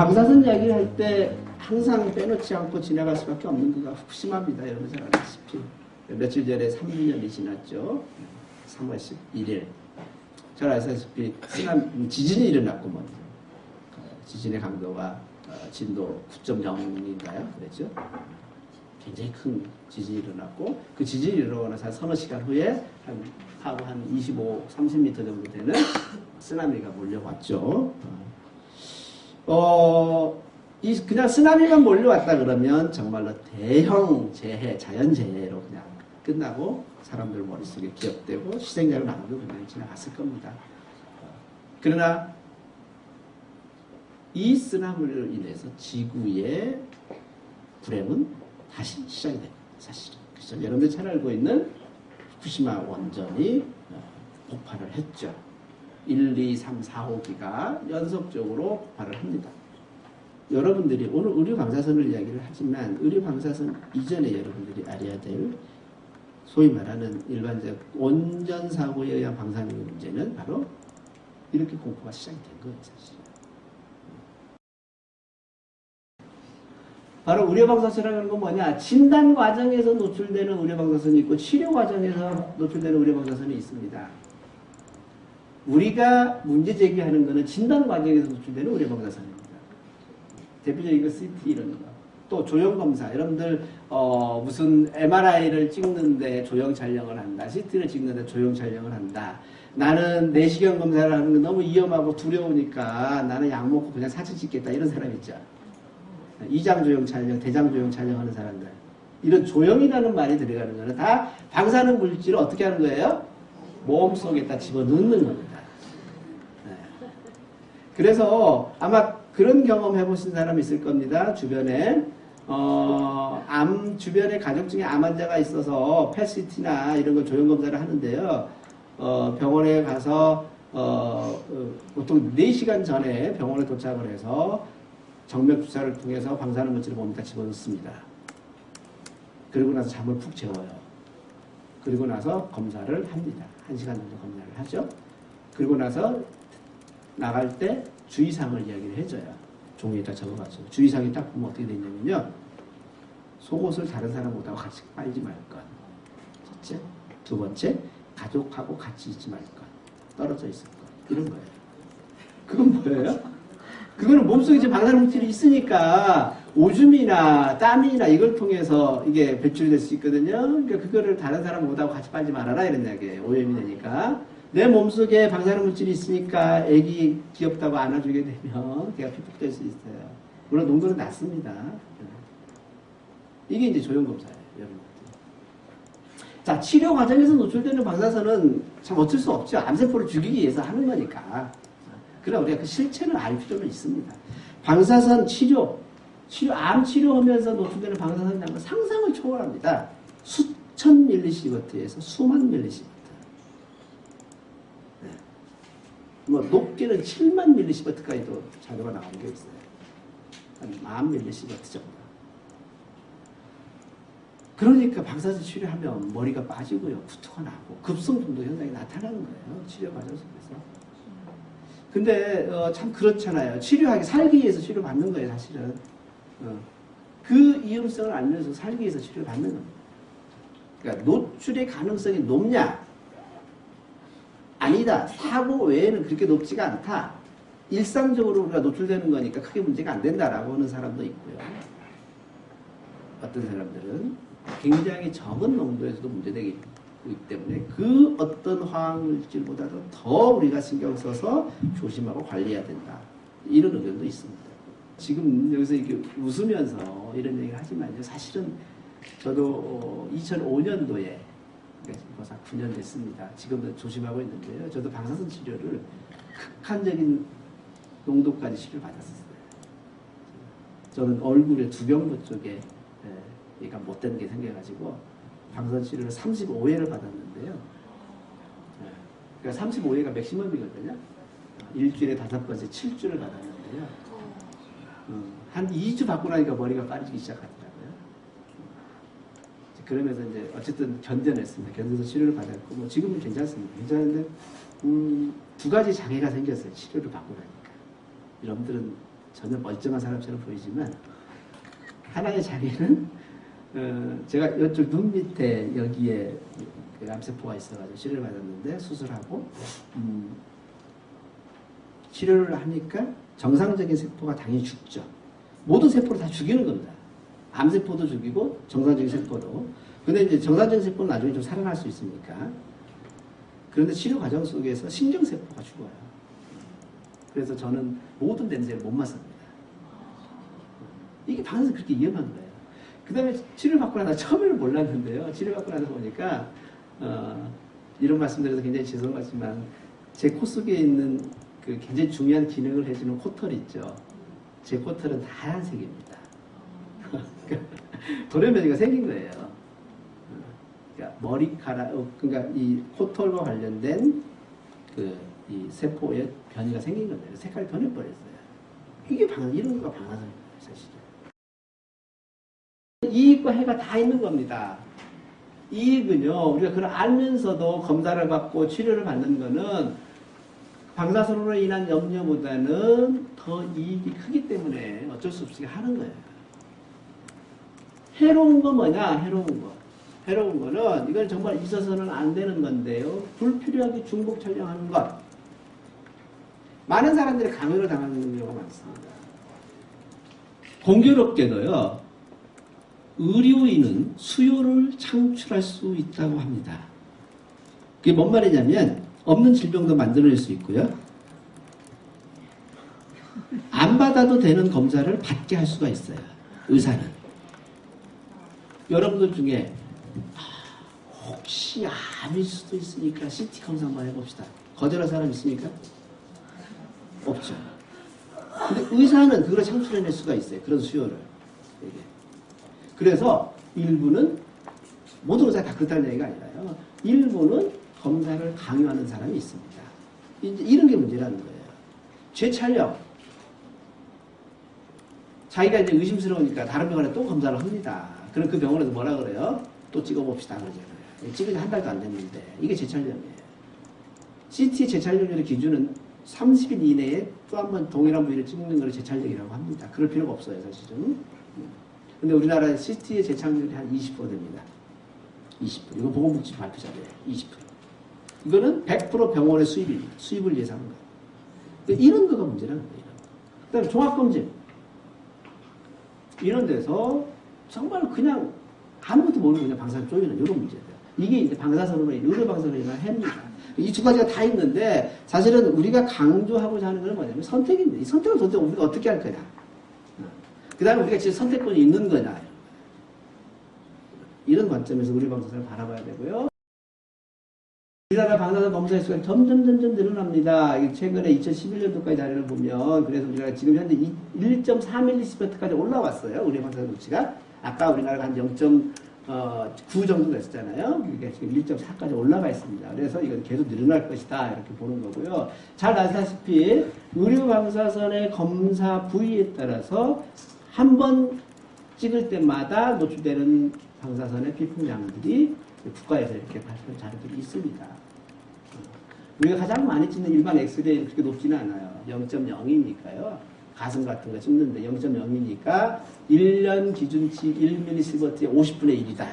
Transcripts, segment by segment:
방사선 이야기를 할 때 항상 빼놓지 않고 지나갈 수밖에 없는 거가 후쿠시마입니다. 여러분 잘 아시다시피. 며칠 전에 3주년이 지났죠. 3월 11일. 잘 아시다시피 지진이 일어났고 먼저. 지진의 강도가 진도 9.0인가요? 그랬죠. 굉장히 큰 지진이 일어났고 그 지진이 일어나고 나서 한 서너 시간 후에 한 25, 30m 정도 되는 쓰나미가 몰려왔죠. 그냥 쓰나미만 몰려왔다 그러면 정말로 대형 재해, 자연재해로 그냥 끝나고 사람들 머릿속에 기억되고 희생자를 남기고 그냥 지나갔을 겁니다. 그러나 이 쓰나미로 인해서 지구의 불행은 다시 시작이 됩니다. 사실은. 그래서 여러분들 잘 알고 있는 후쿠시마 원전이 폭발을 했죠. 1, 2, 3, 4호기가 연속적으로 폭발을 합니다. 여러분들이 오늘 의료 방사선을 이야기를 하지만 의료 방사선 이전에 여러분들이 알아야 될 소위 말하는 일반적 원전 사고에 의한 방사능 문제는 바로 이렇게 공포가 시작이 된 거예요. 사실. 바로 의료방사선이라는 건 뭐냐? 진단 과정에서 노출되는 의료방사선이 있고 치료 과정에서 노출되는 의료방사선이 있습니다. 우리가 문제 제기하는 것은 진단 과정에서 노출되는 의료방사선입니다. 대표적인 거 CT 이런 거. 또 조형검사. 여러분들 무슨 MRI를 찍는데 조형 촬영을 한다. CT를 찍는데 조형 촬영을 한다. 나는 내시경 검사를 하는 건 너무 위험하고 두려우니까 나는 약 먹고 그냥 사진 찍겠다. 이런 사람 있죠. 이장 조형 촬영, 대장 조형 촬영하는 사람들. 이런 조형이라는 말이 들어가는 거는 다 방사능 물질을 어떻게 하는 거예요? 몸속에다 집어넣는 겁니다. 네. 그래서 아마 그런 경험 해보신 사람 있을 겁니다. 주변에. 암, 주변에 가족 중에 암 환자가 있어서 펫CT나 이런 거 조형 검사를 하는데요. 병원에 가서, 보통 4시간 전에 병원에 도착을 해서 정맥 주사를 통해서 방사능 물질을 몸에다 집어넣습니다. 그리고 나서 잠을 푹 재워요. 그리고 나서 검사를 합니다. 1시간 정도 검사를 하죠. 그리고 나서 나갈 때 주의사항을 이야기를 해줘요. 종이에다 적어가지고. 주의사항이 딱 보면 어떻게 되냐면요. 속옷을 다른 사람보다 같이 빨지 말 것. 첫째. 두 번째, 가족하고 같이 있지 말 것. 떨어져 있을 것. 이런 거예요. 그건 뭐예요? 그거는 몸속에 이제 방사능 물질이 있으니까 오줌이나 땀이나 이걸 통해서 이게 배출이 될 수 있거든요. 그러니까 그거를 다른 사람 못하고 같이 빨지 말아라 이런 이야기예요. 오염이 되니까. 내 몸속에 방사능 물질이 있으니까 애기 귀엽다고 안아주게 되면 걔가 피폭될 수 있어요. 물론 농도는 낮습니다. 이게 이제 조형검사예요. 여러분. 자, 치료 과정에서 노출되는 방사선은 참 어쩔 수 없죠. 암세포를 죽이기 위해서 하는 거니까. 그러나 우리가 그 실체는 알 필요는 있습니다. 방사선 암 치료하면서 노출되는 방사선 양은 상상을 초월합니다. 수천 밀리시버트에서 수만 밀리시버트. 네. 뭐 높게는 7만 밀리시버트까지도 자료가 나온 게 있어요. 한 10,000 밀리시버트 정도. 그러니까 방사선 치료하면 머리가 빠지고요, 구토가 나고 급성tum도 현상이 나타나는 거예요. 치료 과정 속에서. 근데 참 그렇잖아요. 살기 위해서 치료받는 거예요, 사실은. 그 위험성을 알면서 살기 위해서 치료받는 겁니다. 그러니까 노출의 가능성이 높냐? 아니다. 사고 외에는 그렇게 높지가 않다. 일상적으로 우리가 노출되는 거니까 크게 문제가 안 된다라고 하는 사람도 있고요. 어떤 사람들은 굉장히 적은 농도에서도 문제되기 때문에 그 어떤 화학물질보다도 더 우리가 신경 써서 조심하고 관리해야 된다. 이런 의견도 있습니다. 지금 여기서 이렇게 웃으면서 이런 얘기를 하지만요. 사실은 저도 2005년도에 벌써 9년 됐습니다. 지금도 조심하고 있는데요. 저도 방사선 치료를 극한적인 농도까지 치료를 받았었어요. 저는 얼굴에 두병부 쪽에 얘가 못된 게 생겨가지고 방사선 치료를 35회를 받았는데요. 그러니까 35회가 맥시멈이거든요. 일주일에 5번째 7주를 받았는데요. 한 2주 받고 나니까 머리가 빠지기 시작하더라고요. 그러면서 이제 어쨌든 견뎌냈습니다. 견뎌서 치료를 받았고, 뭐 지금은 괜찮습니다. 괜찮은데, 2가지 장애가 생겼어요. 치료를 받고 나니까. 여러분들은 전혀 멀쩡한 사람처럼 보이지만 하나의 자리는 제가 이쪽 눈 밑에 여기에 암세포가 있어가지고 치료를 받았는데 수술하고 치료를 하니까 정상적인 세포가 당연히 죽죠. 모든 세포를 다 죽이는 겁니다. 암세포도 죽이고 정상적인 세포도. 근데 이제 정상적인 세포는 나중에 좀 살아날 수 있으니까. 그런데 치료 과정 속에서 신경세포가 죽어요. 그래서 저는 모든 냄새를 못 맡습니다. 이게 방에서 그렇게 위험한 거예요. 그 다음에 치료를 받고 나서 처음에는 몰랐는데요. 치료를 받고 나서 보니까 이런 말씀드려서 굉장히 죄송하지만 제 코 속에 있는 그 굉장히 중요한 기능을 해주는 코털 있죠. 제 코털은 하얀색입니다. 돌연변이가 생긴 거예요. 그러니까 머리카락, 그러니까 이 코털과 관련된 이 세포의 변이가 생긴 건데요. 색깔이 변해버렸어요. 이게 이런 거가 방사선이에요, 사실은. 이익과 해가 다 있는 겁니다. 이익은요, 우리가 그걸 알면서도 검사를 받고 치료를 받는 거는 방사선으로 인한 염려보다는 더 이익이 크기 때문에 어쩔 수 없이 하는 거예요. 해로운 거 뭐냐? 해로운 거. 해로운 거는 이건 정말 있어서는 안 되는 건데요. 불필요하게 중복 촬영하는 것. 많은 사람들이 강요를 당하는 경우가 많습니다. 공교롭게도요. 의료인은 수요를 창출할 수 있다고 합니다. 그게 뭔 말이냐면 없는 질병도 만들어낼 수 있고요. 안 받아도 되는 검사를 받게 할 수가 있어요. 의사는. 여러분들 중에 혹시 암일 수도 있으니까 CT 검사 한번 해봅시다. 거절할 사람 있습니까? 없죠. 근데 의사는 그걸 창출해낼 수가 있어요. 그런 수요를. 그래서 일부는 모든 의사가 다 그렇다는 얘기가 아니라요. 일부는 검사를 강요하는 사람이 있습니다. 이제 이런 게 문제라는 거예요. 재촬영. 자기가 이제 의심스러우니까 다른 병원에 또 검사를 합니다. 그럼 그 병원에서 뭐라 그래요? 또 찍어봅시다. 그러잖아요. 찍은 지 한 달도 안 됐는데 이게 재촬영이에요. CT 재촬영률의 기준은 30일 이내에 또 한 번 동일한 부위를 찍는 걸 재촬영이라고 합니다. 그럴 필요가 없어요, 사실은. 근데 우리나라 CT의 재촬영률이 한 20% 됩니다. 20%. 이거 보건복지 발표자료예요. 20%. 이거는 100% 병원의 수입입니다. 수입을 예상한 거예요. 그러니까 이런 거가 문제라는 거예요. 그 다음에 종합검진. 이런 데서 정말 그냥 아무것도 모르고 그냥 방사선 쪼이는 이런 문제들. 이게 이제 방사선으로, 의료 방사선으로 인한 해입니다. 이 두 가지가 다 있는데 사실은 우리가 강조하고자 하는 건 뭐냐면 선택입니다. 이 선택을 도대체 우리가 어떻게 할 거냐. 그 다음에 우리가 진짜 선택권이 있는 거냐. 이런 관점에서 의료 방사선을 바라봐야 되고요. 우리나라 방사선 검사 횟수가 점점 늘어납니다. 최근에 2011년도까지 자료를 보면 그래서 우리가 지금 현재 1.4mS까지 올라왔어요. 의료 방사선 수치가. 아까 우리나라가 한 0.9 정도 됐었잖아요. 이게 지금 1.4까지 올라가 있습니다. 그래서 이건 계속 늘어날 것이다. 이렇게 보는 거고요. 잘 아시다시피 의료 방사선의 검사 부위에 따라서 한 번 찍을 때마다 노출되는 방사선의 비풍량들이 국가에서 이렇게 발표한 자료들이 있습니다. 우리가 가장 많이 찍는 일반 엑스레이는 그렇게 높지는 않아요. 0.0이니까요. 가슴 같은 거 찍는데 0.0이니까 1년 기준치 1mS에 50분의 1이다.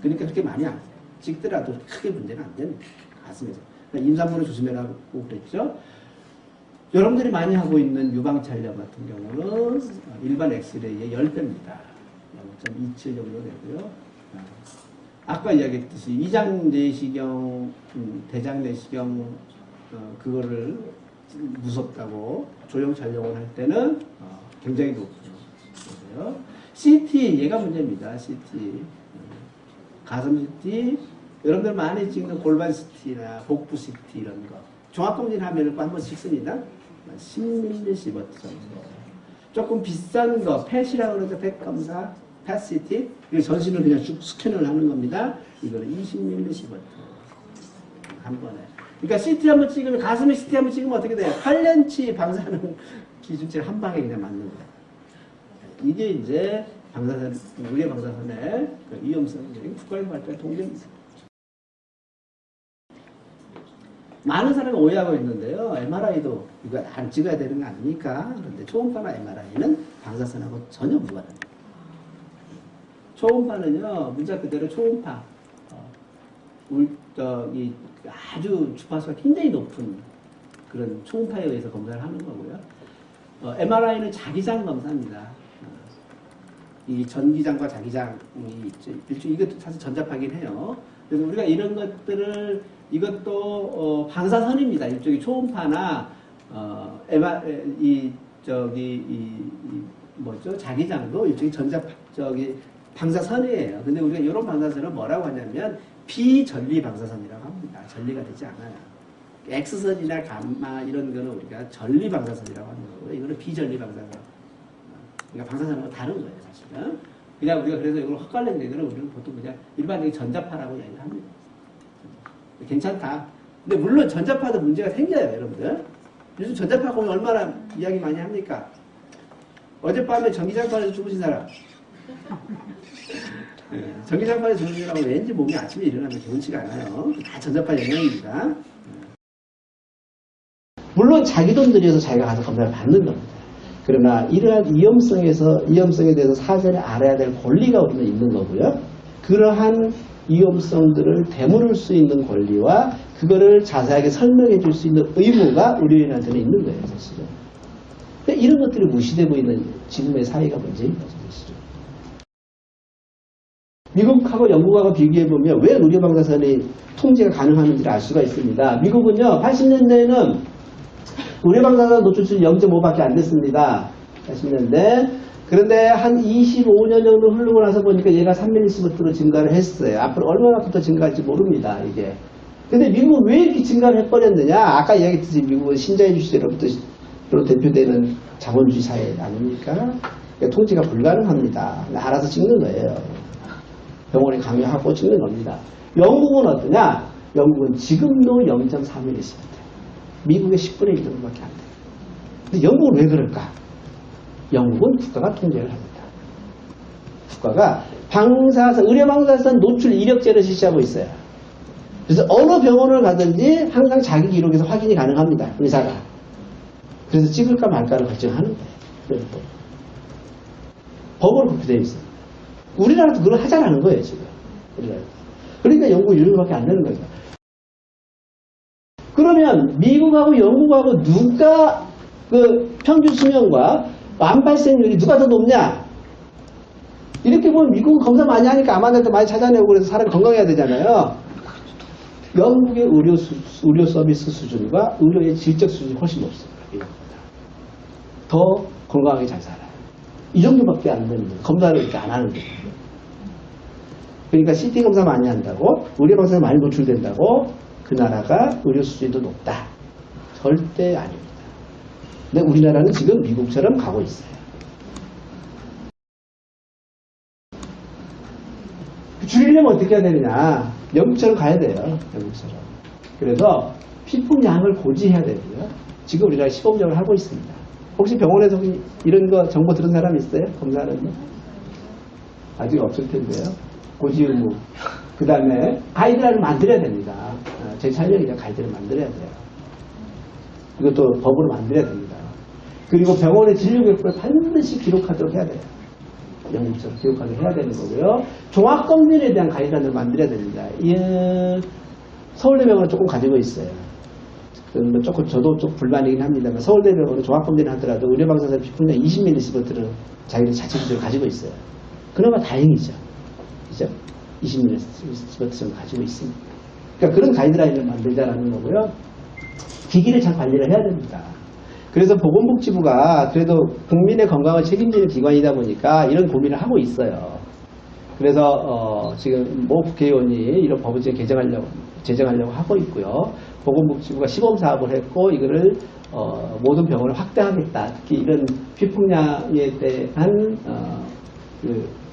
그러니까 그렇게 많이 안 찍더라도 크게 문제는 안 됩니다. 가슴에서. 그러니까 임산부는 조심해라고 그랬죠. 여러분들이 많이 하고 있는 유방 촬영 같은 경우는 일반 엑스레이의 10배입니다. 0.27 정도 되고요. 아까 이야기했듯이 위장 내시경, 대장 내시경 그거를 무섭다고 조형 촬영을 할 때는 굉장히 높고요. CT 얘가 문제입니다. CT 가슴 CT 여러분들 많이 찍는 골반 CT나 복부 CT 이런 거 종합검진 하면 한 번씩 씁니다. 10mSv 정도. 조금 비싼 거 펫이라고 그러죠. 펫 검사, 펫 CT. 이거 전신을 그냥 쭉 스캔을 하는 겁니다. 이거는 20mSv 한 번에. 그러니까 CT 한번 찍으면 가슴에 CT 한번 찍으면 어떻게 돼요? 8년치 방사능 기준치를 한 방에 그냥 맞는 거예요. 이게 이제 방사선, 의료 방사선의 그 위험성이 국가에서 발표한 통계입니다. 많은 사람이 오해하고 있는데요. MRI도 이거 안 찍어야 되는 거 아닙니까? 그런데 초음파나 MRI는 방사선하고 전혀 무관합니다. 초음파는요, 문자 그대로 초음파. 아주 주파수가 굉장히 높은 그런 초음파에 의해서 검사를 하는 거고요. MRI는 자기장 검사입니다. 이 전기장과 자기장이 이것도 사실 전자파긴 해요. 그래서 우리가 이런 것들을 이것도 방사선입니다. 일종의 초음파나 자기장도 일종의 방사선이에요. 근데 우리가 이런 방사선을 뭐라고 하냐면 비전리 방사선이라고 합니다. 전리가 되지 않아요. X선이나 감마 이런 거는 우리가 전리 방사선이라고 하는 거고요. 이거는 비전리 방사선. 그러니까 방사선하고 다른 거예요, 사실은. 그냥 우리가 그래서 이걸 헛갈리는 거는 우리는 보통 그냥 일반적인 전자파라고 얘기를 합니다. 괜찮다. 근데 물론 전자파도 문제가 생겨요, 여러분들. 요즘 전자파 보면 얼마나 이야기 많이 합니까? 어젯밤에 전기장판에서 죽으신 사람. 전기장판에서 죽으신 사람은 왠지 몸이 아침에 일어나면 개운치가 않아요. 다 전자파 영향입니다. 물론 자기 돈 들여서 자기가 가서 검사를 받는 겁니다. 그러나 이러한 위험성에 대해서 사전에 알아야 될 권리가 우리는 있는 거고요. 그러한 위험성들을 되물을 수 있는 권리와 그거를 자세하게 설명해 줄 수 있는 의무가 의료인한테는 있는 거예요, 사실은. 근데 이런 것들이 무시되고 있는 지금의 사회가 문제인 거죠, 사실은. 미국하고 영국하고 비교해보면 왜 의료방사선이 통제가 가능한지를 알 수가 있습니다. 미국은요, 80년대에는 의료방사선 노출율이 0.5밖에 안 됐습니다. 80년대. 그런데 한 25년 정도 흐르고 나서 보니까 얘가 3mS부터로 증가를 했어요. 앞으로 얼마나부터 증가할지 모릅니다, 이게. 근데 미국은 왜 이렇게 증가를 해버렸느냐? 아까 이야기했듯이 미국은 신자유주의 시대로부터 대표되는 자본주의 사회 아닙니까? 그러니까 통제가 불가능합니다. 알아서 찍는 거예요. 병원에 강요하고 찍는 겁니다. 영국은 어떠냐? 영국은 지금도 0.3mS부터. 미국의 10분의 1 정도밖에 안 돼요. 근데 영국은 왜 그럴까? 영국은 국가가 통제를 합니다. 국가가 의료방사선 노출 이력제를 실시하고 있어요. 그래서 어느 병원을 가든지 항상 자기 기록에서 확인이 가능합니다. 의사가. 그래서 찍을까 말까를 결정하는 거예요. 법으로 그렇게 되어 있어요. 우리나라도 그걸 하자라는 거예요, 지금. 그러니까 영국 유럽밖에 안 되는 거예요. 그러면 미국하고 영국하고 누가 그 평균 수명과 암 발생률이 누가 더 높냐? 이렇게 보면 미국은 검사 많이 하니까 암 환자도 많이 찾아내고 그래서 사람이 건강해야 되잖아요. 영국의 의료 서비스 수준과 의료의 질적 수준이 훨씬 높습니다. 더 건강하게 잘 살아요. 이 정도밖에 안 되는 거예요. 검사를 이렇게 안 하는 거예요. 그러니까 CT 검사 많이 한다고, 의료방사선 많이 노출된다고 그 나라가 의료 수준이 더 높다. 절대 아닙니다. 근데 우리나라는 지금 미국처럼 가고 있어요. 줄이려면 어떻게 해야 되느냐. 영국처럼 가야 돼요. 영국처럼. 그래서 피폭량을 고지해야 되고요. 지금 우리나라 시범적으로 하고 있습니다. 혹시 병원에서 이런 거 정보 들은 사람 있어요? 검사하는 거? 아직 없을 텐데요. 고지 의무. 그 다음에 가이드라인을 만들어야 됩니다. 제 설명이랑 가이드를 만들어야 돼요. 이것도 법으로 만들어야 됩니다. 그리고 병원의 진료 결과를 반드시 기록하도록 해야 돼요. 영국처럼 기록하도록 해야 되는 거고요. 종합검진에 대한 가이드라인을 만들어야 됩니다. 서울대병원은 조금 가지고 있어요. 저도 좀 불만이긴 합니다만 서울대병원은 종합검진을 하더라도 의료방사선 피폭량 20mS부터는 자기들 자체 기준을 가지고 있어요. 그나마 다행이죠. 그죠? 20mS 정도 가지고 있습니다. 그러니까 그런 가이드라인을 만들자라는 거고요. 기기를 잘 관리를 해야 됩니다. 그래서 보건복지부가 그래도 국민의 건강을 책임지는 기관이다 보니까 이런 고민을 하고 있어요. 그래서 지금 모 국회의원이 이런 법을 제정하려고 하고 있고요. 보건복지부가 시범사업을 했고 이거를 모든 병원을 확대하겠다. 특히 이런 피폭량에 대한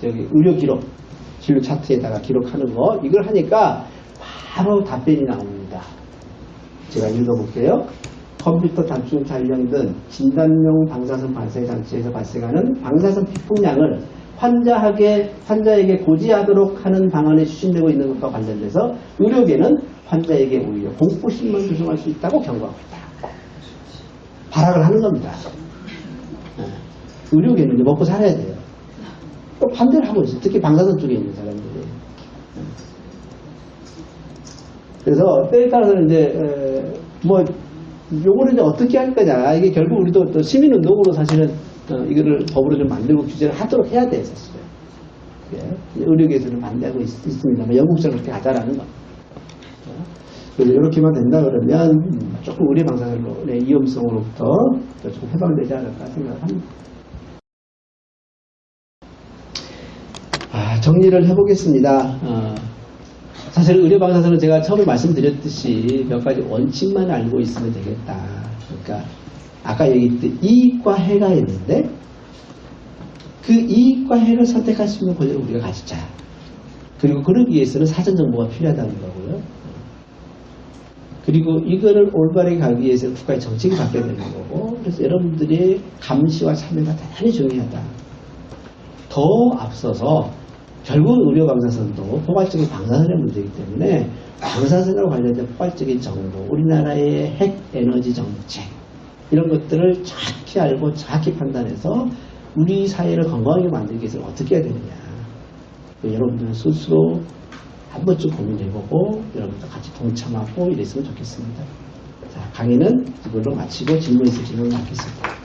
의료 기록, 진료 차트에다가 기록하는 거 이걸 하니까 바로 답변이 나옵니다. 제가 읽어볼게요. 컴퓨터 단축 촬영 등 진단용 방사선 발생 장치에서 발생하는 방사선 피폭량을 환자에게 고지하도록 하는 방안이 추진되고 있는 것과 관련돼서 의료계는 환자에게 오히려 공포심만 조성할 수 있다고 경고하고 있다. 발악을 하는 겁니다. 의료계는 이제 먹고 살아야 돼요. 또 반대를 하고 있어요. 특히 방사선 쪽에 있는 사람들이. 그래서 때에 따라서는 이제 요거를 이제 어떻게 할 거냐. 이게 결국 우리도 또 시민운동으로 사실은 이거를 법으로 좀 만들고 규제를 하도록 해야 돼, 사실은. 예. 의료계에서는 반대하고 있습니다만 영국처럼 그렇게 하자라는 거. 그래서 이렇게만 된다 그러면 조금 의료 방사선의 위험성으로부터 좀 해방되지 않을까 생각을 합니다. 정리를 해보겠습니다. 사실 의료 방사선은 제가 처음에 말씀드렸듯이 몇 가지 원칙만 알고 있으면 되겠다. 그러니까 아까 얘기했듯 이익과 해가 있는데 그 이익과 해를 선택할 수 있는 권리를 우리가 가지자. 그리고 그러기 위해서는 사전 정보가 필요하다는 거고요. 그리고 이거를 올바르게 가기 위해서는 국가의 정책이 바뀌어야 되는 거고, 그래서 여러분들의 감시와 참여가 대단히 중요하다. 더 앞서서 결국은 의료 방사선도 포괄적인 방사선의 문제이기 때문에 방사선과 관련된 포괄적인 정보, 우리나라의 핵 에너지 정책 이런 것들을 정확히 알고 정확히 판단해서 우리 사회를 건강하게 만들기 위해서 어떻게 해야 되느냐. 여러분들 스스로 한 번쯤 고민해보고 여러분들 같이 동참하고 이랬으면 좋겠습니다. 자, 강의는 이걸로 마치고 질문 있으시면 받겠습니다.